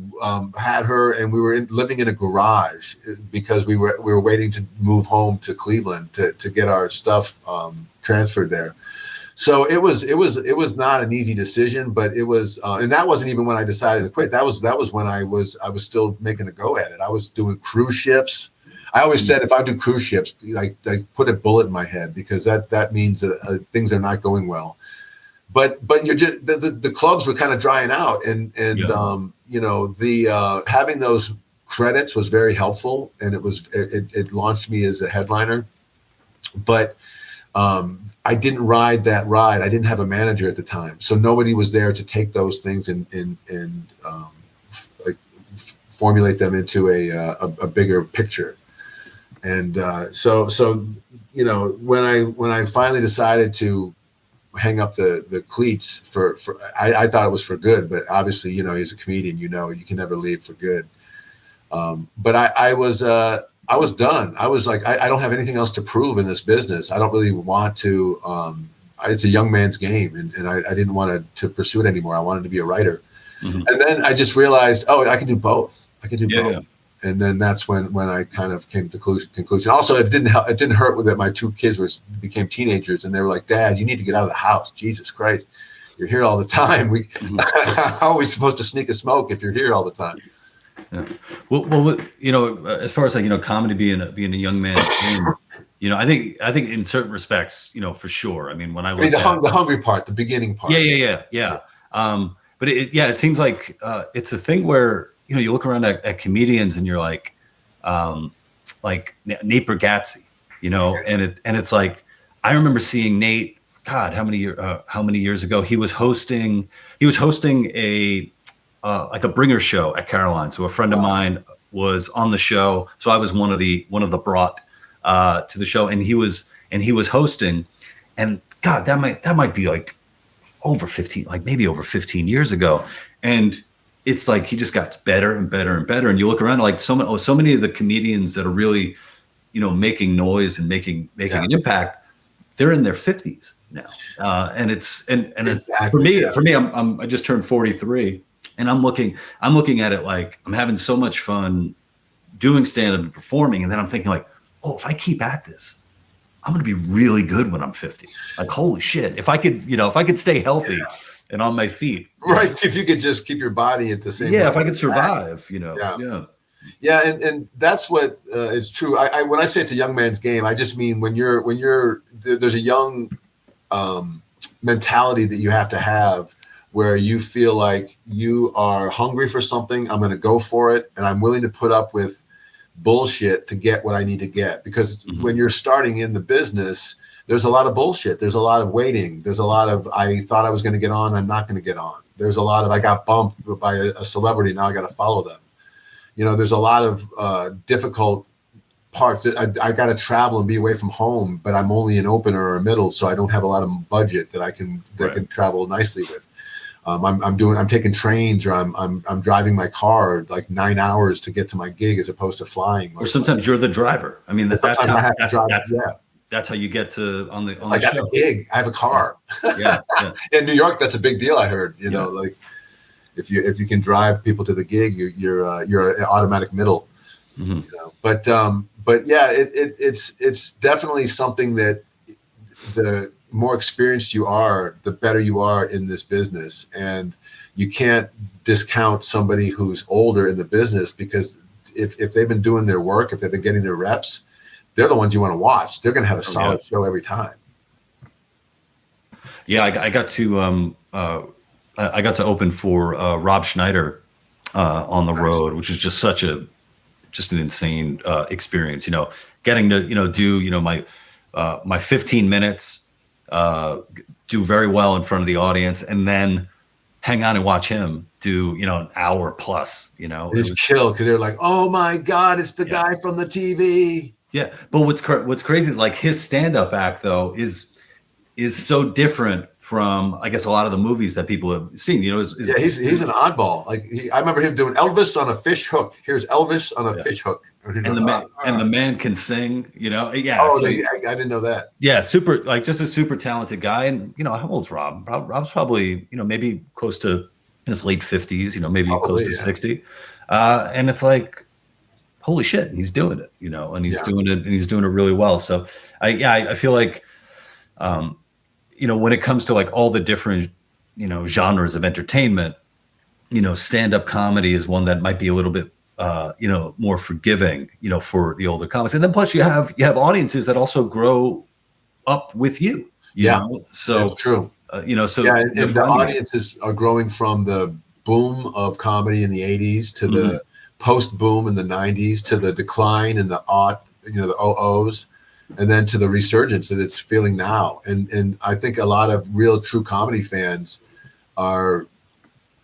had her, and we were living in a garage because we were waiting to move home to Cleveland to get our stuff transferred there. So it was not an easy decision, but it was, and that wasn't even when I decided to quit. That was when I was still making a go at it. I was doing cruise ships. I always said if I do cruise ships, like put a bullet in my head, because that means that things are not going well. But you're just the clubs were kind of drying out, and having those credits was very helpful, and it launched me as a headliner. But I didn't ride that ride. I didn't have a manager at the time, so nobody was there to take those things and formulate them into a bigger picture. And so when I finally decided to hang up the cleats I thought it was for good, but obviously, as a comedian, you can never leave for good. But I was done. I was like, I don't have anything else to prove in this business. I don't really want to, it's a young man's game, and I didn't want to pursue it anymore. I wanted to be a writer. Mm-hmm. And then I just realized, I can do both. Both. Yeah. And then that's when I kind of came to the conclusion. Also, it didn't hurt that my two kids became teenagers, and they were like, "Dad, you need to get out of the house. Jesus Christ, you're here all the time. How are we supposed to sneak a smoke if you're here all the time?" Yeah. Well, as far as comedy being a young man's game, I think in certain respects, for sure. I mean, when I look at the hungry part, the beginning part. Yeah. But it seems like it's a thing where. You look around at comedians and you're like Nate Bargatze, and it's like, I remember seeing Nate, God, how many years ago he was hosting a bringer show at Caroline. So a friend of mine was on the show. So I was one of the brought to the show, and he was hosting, and God, that might be over 15 years ago. And it's like he just got better and better and better. And you look around, so many of the comedians that are really, making noise and making an impact, they're in their 50s now. And it's exactly, for me, I just turned 43, and I'm looking at it like I'm having so much fun doing stand-up and performing. And then I'm thinking if I keep at this, I'm going to be really good when I'm 50. Like, holy shit. If I could stay healthy. Yeah. And on my feet, right? If you could just keep your body at the same. Yeah, if I could survive, Yeah, and that's what is true. I when I say it's a young man's game, I just mean when you're there's a young mentality that you have to have, where you feel like you are hungry for something. I'm going to go for it, and I'm willing to put up with bullshit to get what I need to get. Because when you're starting in the business, there's a lot of bullshit. There's a lot of waiting. There's a lot of, I thought I was going to get on, I'm not going to get on. There's a lot of, I got bumped by a celebrity, now I got to follow them. There's a lot of difficult parts. I got to travel and be away from home, but I'm only an opener or a middle, so I don't have a lot of budget that I can travel nicely with. I'm taking trains, or I'm driving my car 9 hours to get to my gig as opposed to flying. Or sometimes you're the driver. I mean, that's how I have to drive. That's how you get to on the I got show. The gig. I have a car. Yeah. In New York, that's a big deal. I heard. If you can drive people to the gig, you're an automatic middle. Mm-hmm. But but yeah, it's definitely something that the more experienced you are, the better you are in this business. And you can't discount somebody who's older in the business, because if they've been doing their work, if they've been getting their reps, they're the ones you want to watch. They're going to have a solid show every time. Yeah, I got to open for Rob Schneider on the road, which is just an insane experience. You know, getting to do my 15 minutes, do very well in front of the audience, and then hang on and watch him do an hour plus. It's chill, because they're like, oh my God, it's the guy from the TV. Yeah, but what's crazy is like his stand-up act though is so different from, I guess, a lot of the movies that people have seen. He's an oddball. Like I remember him doing Elvis on a fish hook. Here's Elvis on a fish hook. And the man can sing. Yeah. Oh, I didn't know that. Yeah, just a super talented guy. And how old's Rob? Rob's probably maybe close to his late 50s. Maybe probably, close to 60. And it's like, holy shit, he's doing it. And he's doing it, and he's doing it really well. So I feel like. When it comes to like all the different, genres of entertainment, stand-up comedy is one that might be a little bit, more forgiving, for the older comics. And then plus you have audiences that also grow up with you. You know? So that's true. So and the audiences are growing from the boom of comedy in the 80s to the post boom in the 90s to the decline in the the OOs. And then to the resurgence that it's feeling now. And I think a lot of real true comedy fans are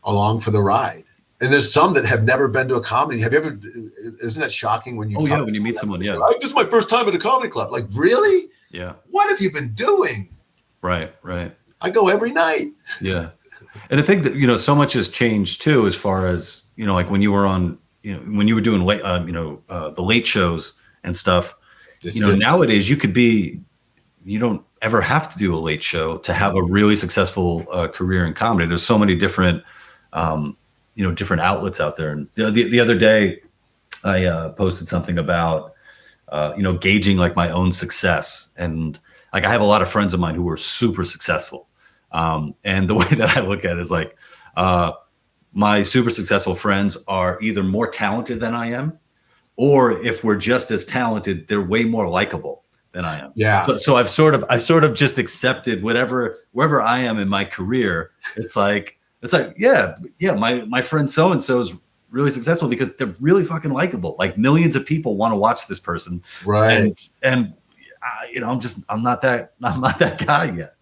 along for the ride. And there's some that have never been to a comedy. Have you ever, isn't that shocking when you when you meet someone, this is my first time at a comedy club. Like, really? Yeah. What have you been doing? Right. I go every night. Yeah. And I think that, so much has changed too, as far as, like when you were on, when you were doing late, the late shows and stuff. Nowadays you don't ever have to do a late show to have a really successful career in comedy. There's so many different, different outlets out there. And the other day I posted something about, gauging like my own success. And like, I have a lot of friends of mine who are super successful. And the way that I look at it is like, my super successful friends are either more talented than I am, or if we're just as talented, they're way more likable than I am. Yeah. So I've sort of just accepted wherever I am in my career. It's like, my friend so-and-so is really successful because they're really fucking likable. Like millions of people want to watch this person. Right. And I'm not that guy yet,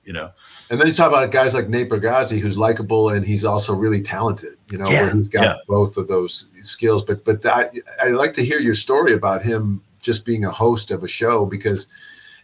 And then you talk about guys like Nate Bargatze, who's likable and he's also really talented, where he's got both of those skills. But I like to hear your story about him just being a host of a show, because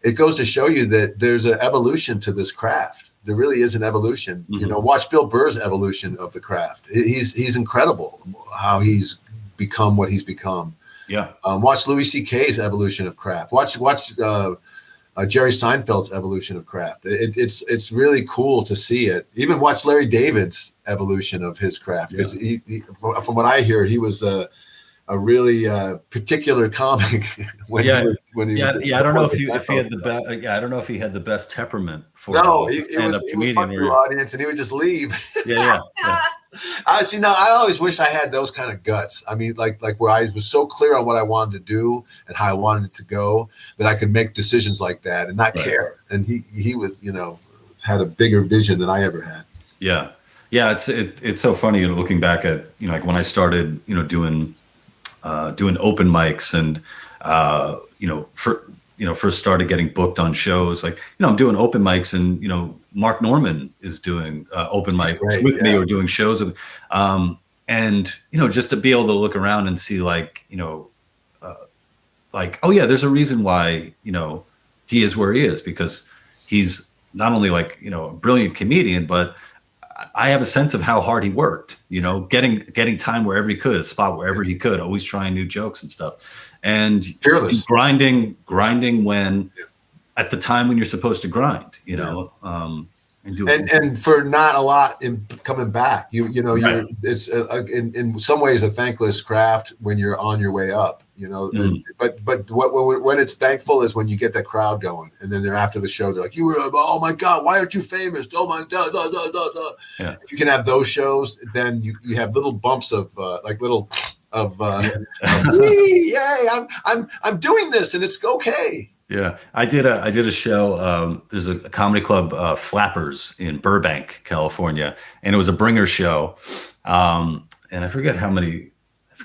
it goes to show you that there's an evolution to this craft. There really is an evolution. Mm-hmm. Watch Bill Burr's evolution of the craft. He's incredible how he's become what he's become. Yeah. Watch Louis C.K.'s evolution of craft. Watch Jerry Seinfeld's evolution of craft. It's really cool to see it. Even watch Larry David's evolution of his craft, because he, from what I hear, he was a really particular comic when he was. I don't know if he had the best. I don't know if he had the best temperament for he stand-up comedian. He would audience and he would just leave. Yeah. I always wish I had those kind of guts. I mean, like where I was so clear on what I wanted to do and how I wanted it to go, that I could make decisions like that and not care. And he was, had a bigger vision than I ever had. Yeah. It's so funny, looking back at, like when I started, doing open mics and, first started getting booked on shows, like, I'm doing open mics and, Mark Norman is doing open mics with me or doing shows. And, just to be able to look around and see like, there's a reason why, he is where he is, because he's not only like, a brilliant comedian, but I have a sense of how hard he worked, getting time wherever he could, a spot wherever he could, always trying new jokes and stuff, and fearless, grinding when at the time when you're supposed to grind, and do it. And for not a lot in coming back, it's in some ways a thankless craft when you're on your way up, but when it's thankful is when you get that crowd going, and then they're after the show, they're like, oh my God, why aren't you famous? Oh my God, Yeah. If you can have those shows, then you have little bumps of yay, I'm doing this and it's okay. Yeah, I did a show. There's a comedy club, Flappers, in Burbank, California, and it was a bringer show. And I forget how many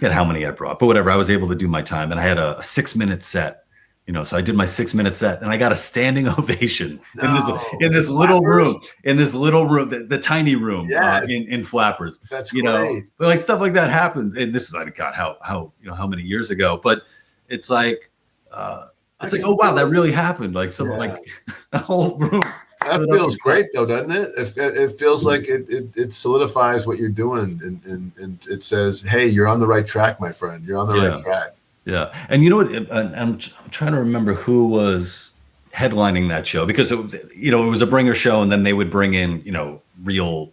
I brought, but whatever. I was able to do my time, and I had a 6-minute set. So I did my 6-minute set, and I got a standing ovation in this little room, the tiny room, in Flappers. That's great. But like stuff like that happened, and this is like God, how many years ago, but it's like. It's like, oh wow, that really happened. Like like the whole room. That feels great though, doesn't it? It feels like it solidifies what you're doing, and it says, hey, you're on the right track, my friend. You're on the right track. Yeah, and you know what? I'm trying to remember who was headlining that show, because it was, it was a bringer show, and then they would bring in real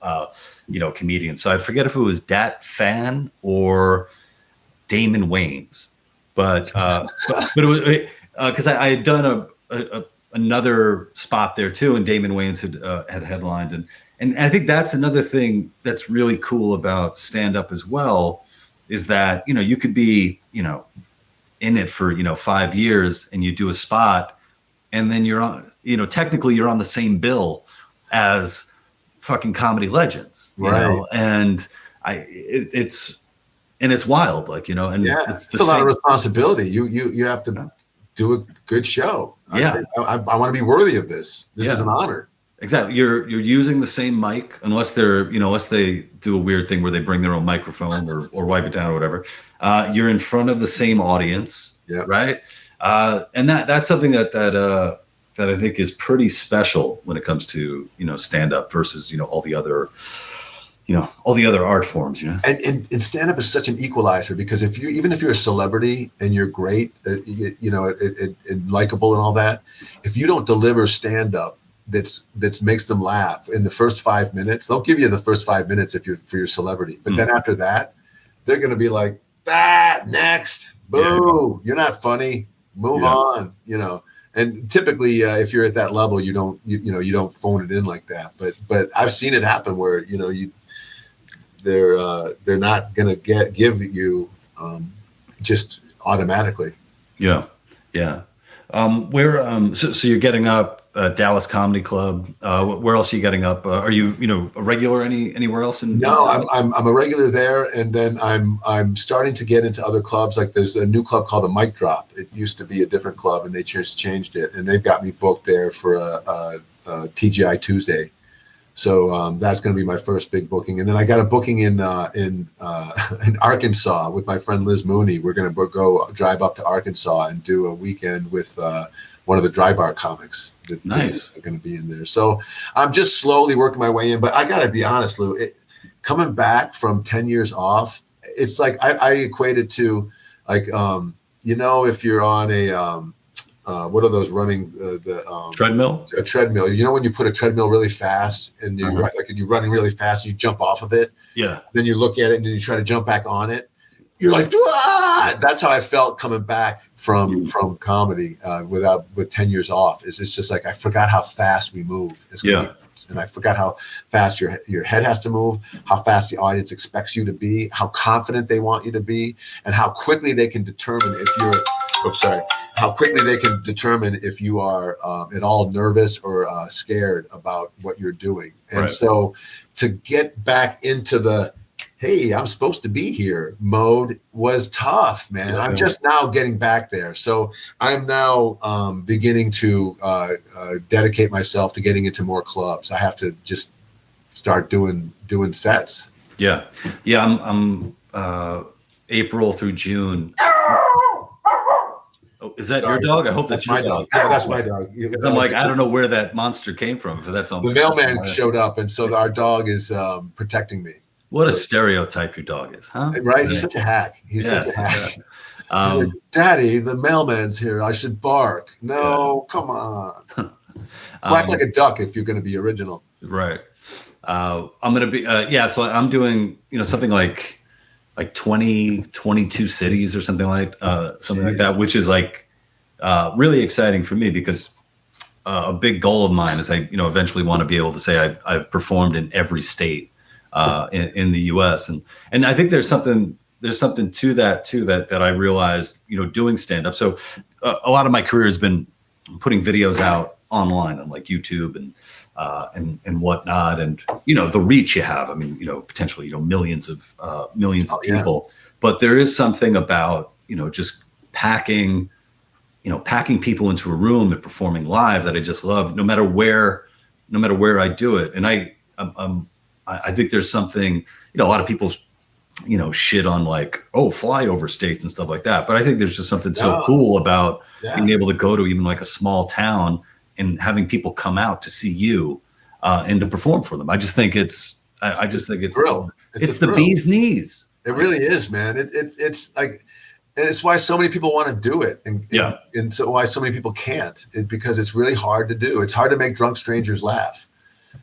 comedians. So I forget if it was Dat Fan or Damon Wayans, but it was. Because I had done another spot there too, and Damon Wayans had headlined, and I think that's another thing that's really cool about stand up as well, is that you could be in it for 5 years, and you do a spot, and then you're on technically you're on the same bill as fucking comedy legends, right? And it's wild, like and it's a lot of responsibility. You have to do a good show. Yeah, I want to be worthy of this. This is an honor. Exactly. You're using the same mic, unless they do a weird thing where they bring their own microphone or wipe it down or whatever. You're in front of the same audience, right? And that's something that I think is pretty special when it comes to stand up versus all the other art forms, And stand-up is such an equalizer, because even if you're a celebrity and you're great, and likable and all that, if you don't deliver stand-up that makes them laugh in the first 5 minutes, they'll give you the first 5 minutes for your celebrity, but then after that, they're going to be like, next, boo, you're not funny, move on, And typically, if you're at that level, you don't phone it in like that. But I've seen it happen where they're not going to give you just automatically. Yeah. So you're getting up Dallas Comedy Club. Where else are you getting up? Are you a regular anywhere else? No, I'm a regular there, and then I'm starting to get into other clubs. Like there's a new club called the Mic Drop. It used to be a different club, and they just changed it, and they've got me booked there for a TGI Tuesday. So that's going to be my first big booking, and then I got a booking in Arkansas with my friend Liz Mooney. We're going to go drive up to Arkansas and do a weekend with one of the dry bar comics. Nice. Are going to be in there. So I'm just slowly working my way in. But I got to be honest, Lou, coming back from 10 years off, it's like I equate it to like if you're on a what are those running treadmill? A treadmill. When you put a treadmill really fast and you're running really fast, you jump off of it. Yeah. Then you look at it and then you try to jump back on it. You're like, ah! That's how I felt coming back from comedy with 10 years off. It's just like I forgot how fast we move. And I forgot how fast your head has to move, how fast the audience expects you to be, how confident they want you to be, and how quickly they can determine if you're. How quickly they can determine if you are at all nervous or scared about what you're doing. And so to get back into the, hey, I'm supposed to be here mode was tough, man. I'm just now getting back there. So I'm now beginning to dedicate myself to getting into more clubs. I have to just start doing sets. Yeah. I'm April through June. Oh, is that your dog? I hope that's my dog. Yeah, that's my dog. I'm like, I don't know where that monster came from. If that's on the mailman showed up, and so our dog is protecting me. What a stereotype your dog is, huh? Right? He's such a hack. He's such a hack. Like, Daddy, the mailman's here. I should bark. No, come on. Quack like a duck if you're going to be original. Right. I'm going to be, yeah. So I'm doing, something like 20, 22 cities or something like that, which is like, really exciting for me because, a big goal of mine is I, eventually want to be able to say I've performed in every state, in the U.S. and I think there's something to that too that I realized, doing stand up. So, a lot of my career has been putting videos out online on like YouTube and whatnot, and the reach you have. I mean, potentially millions of people, but there is something about just packing people into a room and performing live that I just love, no matter where I do it. And I think there's something, a lot of people, shit on like, oh, flyover states and stuff like that. But I think there's just something so cool about being able to go to even like a small town and having people come out to see you, and to perform for them. I just think it's the bee's knees. It really is, man. It's like, and it's why so many people want to do it, and so why so many people can't, because it's really hard to do. It's hard to make drunk strangers laugh,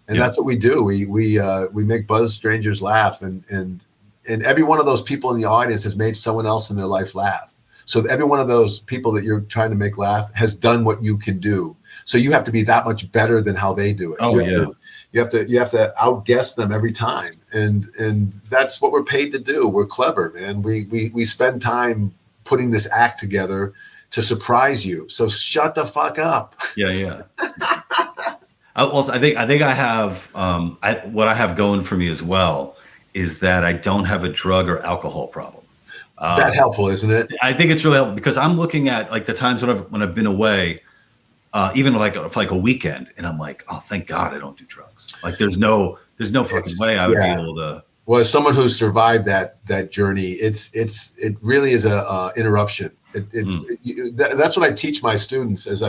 and that's what we do. We make buzzed strangers laugh, and every one of those people in the audience has made someone else in their life laugh. So every one of those people that you're trying to make laugh has done what you can do. So you have to be that much better than how they do it. You have to outguess them every time, and that's what we're paid to do. We're clever, man. We spend time putting this act together to surprise you. So shut the fuck up. Yeah. Also, I think I have, what I have going for me as well is that I don't have a drug or alcohol problem. That's helpful, isn't it? I think it's really helpful because I'm looking at like the times when I've been away, even like for like a weekend, and I'm like, oh, thank God I don't do drugs. Like there's no fucking way I would be able to. Well, as someone who's survived that journey, it really is a interruption. That's what I teach my students is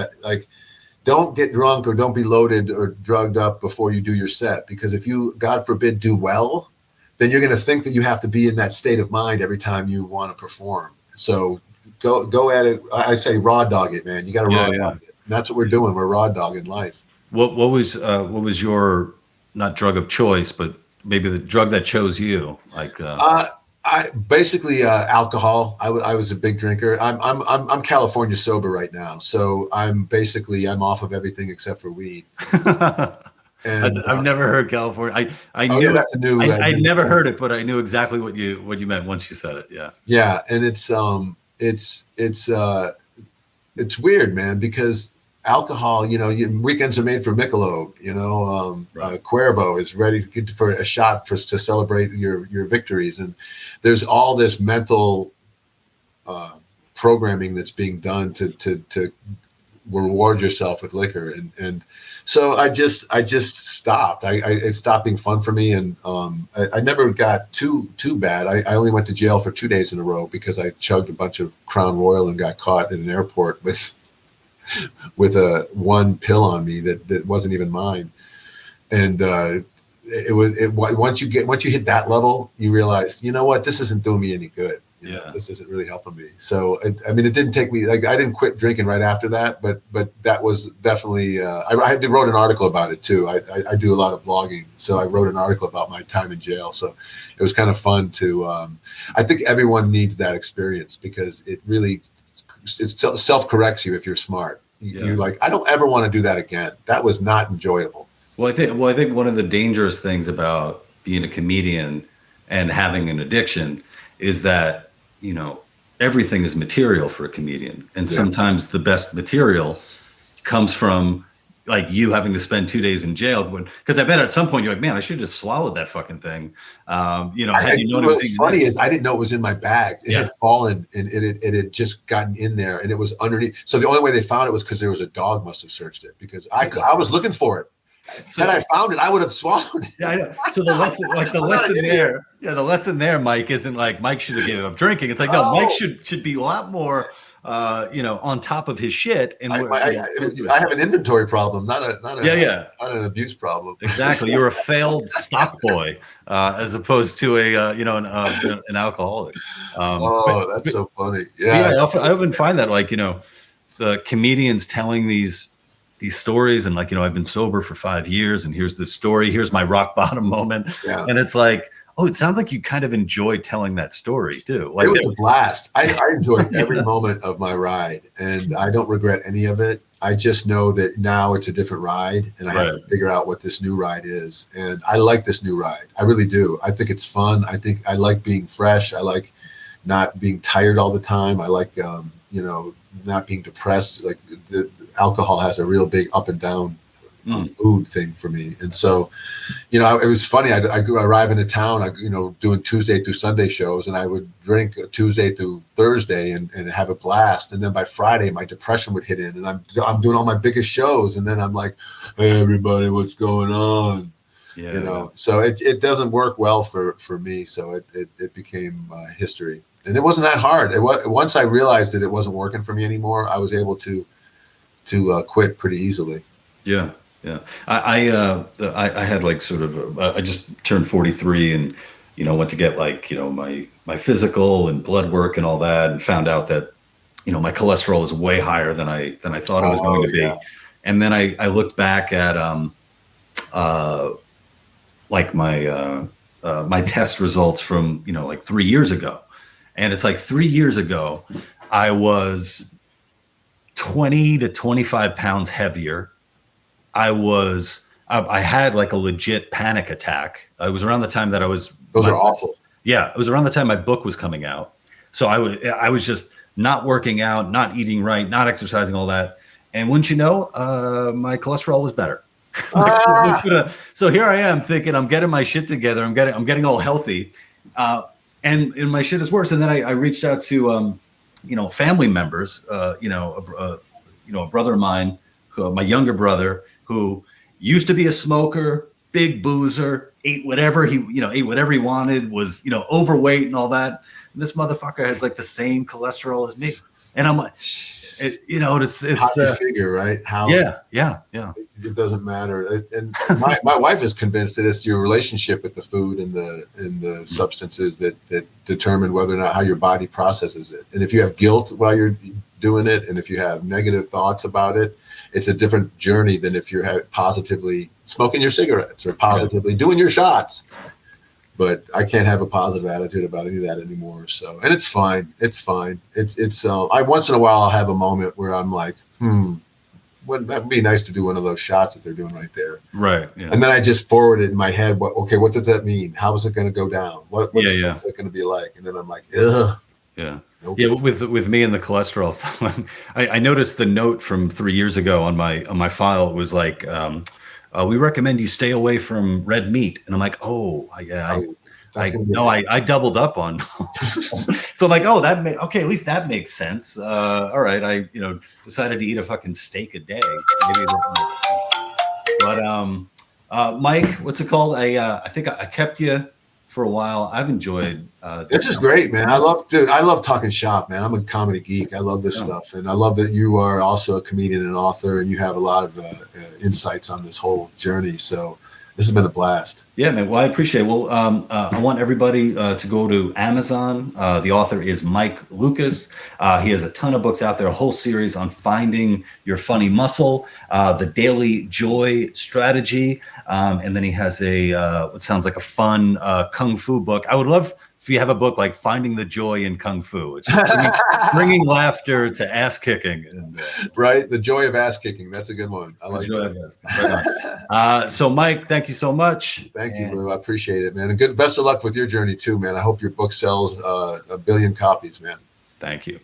don't get drunk or don't be loaded or drugged up before you do your set, because if you, God forbid, do well, then you're going to think that you have to be in that state of mind every time you want to perform. So go at it. I say raw dog it, man. You got to raw dog it. And that's what we're doing. We're raw dogging life. What was your, not drug of choice, but maybe the drug that chose you? Like I basically alcohol. I was a big drinker. I'm California sober right now, so I'm off of everything except for weed. And I've never heard California. I knew that's new. I never heard it, but I knew exactly what you meant once you said it. Yeah. Yeah, and it's weird, man, because alcohol, weekends are made for Michelob, Cuervo is ready for a shot to celebrate your victories. And there's all this mental programming that's being done to reward yourself with liquor. And so I just stopped. It stopped being fun for me. And I never got too bad. I only went to jail for 2 days in a row because I chugged a bunch of Crown Royal and got caught in an airport with a one pill on me that wasn't even mine. And once you hit that level, you realize, you know what, this isn't doing me any good. This isn't really helping me. So it didn't take me, like, I didn't quit drinking right after that, but that was definitely I wrote an article about it too. I do a lot of blogging, so I wrote an article about my time in jail. So it was kind of fun to I think everyone needs that experience because it self-corrects you if you're smart. You're like, I don't ever want to do that again. That was not enjoyable. Well, I think one of the dangerous things about being a comedian and having an addiction is that, everything is material for a comedian. And sometimes the best material comes from like you having to spend 2 days in jail. Because I bet at some point you're like, man, I should have just swallowed that fucking thing. Had you known what's funny is I didn't know it was in my bag. It had fallen and it had just gotten in there and it was underneath. So the only way they found it was because there was a dog must have searched it because I was looking for it. So, had I found it, I would have swallowed it. Yeah, I know. So the lesson there, Mike, isn't like Mike should have given up drinking. It's like, no, Mike should be a lot more, on top of his shit. And I have an inventory problem, not an abuse problem. Exactly. You're a failed stock boy, as opposed to an alcoholic. That's so funny. Yeah. I often find that the comedians telling these these stories and like, I've been sober for 5 years and here's this story, here's my rock bottom moment. Yeah. And it's like, oh, it sounds like you kind of enjoy telling that story too. Like, it was a blast. I enjoyed every moment of my ride, and I don't regret any of it. I just know that now it's a different ride, and I have to figure out what this new ride is. And I like this new ride. I really do. I think it's fun. I think I like being fresh. I like not being tired all the time. I like, not being depressed. Like the alcohol has a real big up and down mood thing for me. And so, it was funny. I arrive into town, doing Tuesday through Sunday shows, and I would drink Tuesday through Thursday and have a blast. And then by Friday, my depression would hit in, and I'm doing all my biggest shows. And then I'm like, hey, everybody, what's going on? So it doesn't work well for me. So it became history. And it wasn't that hard. Once I realized that it wasn't working for me anymore, I was able to quit pretty easily. Yeah. Yeah. I had like sort of, I just turned 43 and, went to get like, my physical and blood work and all that, and found out that, my cholesterol was way higher than I thought it was going to be. Yeah. And then I looked back at, like my test results from, like 3 years ago. And it's like 3 years ago, I was 20 to 25 pounds heavier. I had like a legit panic attack. It was around the time that those are awful. Yeah. It was around the time my book was coming out. So I was just not working out, not eating right, not exercising, all that. And wouldn't you know, my cholesterol was better. So here I am thinking I'm getting my shit together. I'm getting all healthy. And my shit is worse. And then I reached out to, family members, a brother of mine, my younger brother, who used to be a smoker, big boozer, ate whatever he wanted, was, overweight and all that. And this motherfucker has like the same cholesterol as me. And I'm like, it's how you figure, right? How? Yeah. It doesn't matter. And my wife is convinced that it's your relationship with the food and the substances that determine whether or not how your body processes it. And if you have guilt while you're doing it, and if you have negative thoughts about it, it's a different journey than if you're positively smoking your cigarettes or positively doing your shots. But I can't have a positive attitude about any of that anymore. So, and it's fine. It's fine. It's I once in a while I'll have a moment where I'm like, wouldn't that be nice to do one of those shots that they're doing right there? Right. Yeah. And then I just forward it in my head. What does that mean? How is it going to go down? What's it going to be like? And then I'm like, ugh. Yeah. Nope. Yeah. With me and the cholesterol stuff, I noticed the note from 3 years ago on my file. It was like, we recommend you stay away from red meat. And I'm like, I doubled up on. So I'm like, at least that makes sense. All right. I, decided to eat a fucking steak a day. But Mike, what's it called? I think I kept you for a while. I've enjoyed this is great, man. I love talking shop, man. I'm a comedy geek. I love this stuff, and I love that you are also a comedian and author, and you have a lot of insights on this whole journey. So this has been a blast. Yeah, man. Well, I appreciate it. Well, I want everybody to go to Amazon. The author is Mike Lukas. He has a ton of books out there, a whole series on finding your funny muscle, the Daily Joy Strategy. And then he has what sounds like a fun Kung Fu book. I would love if you have a book like Finding the Joy in Kung Fu. It's just bringing laughter to ass kicking. And, right. The joy of ass kicking. That's a good one. I like that. Right. So Mike, thank you so much. Thank you, Lou. I appreciate it, man. And best of luck with your journey too, man. I hope your book sells 1 billion copies, man. Thank you.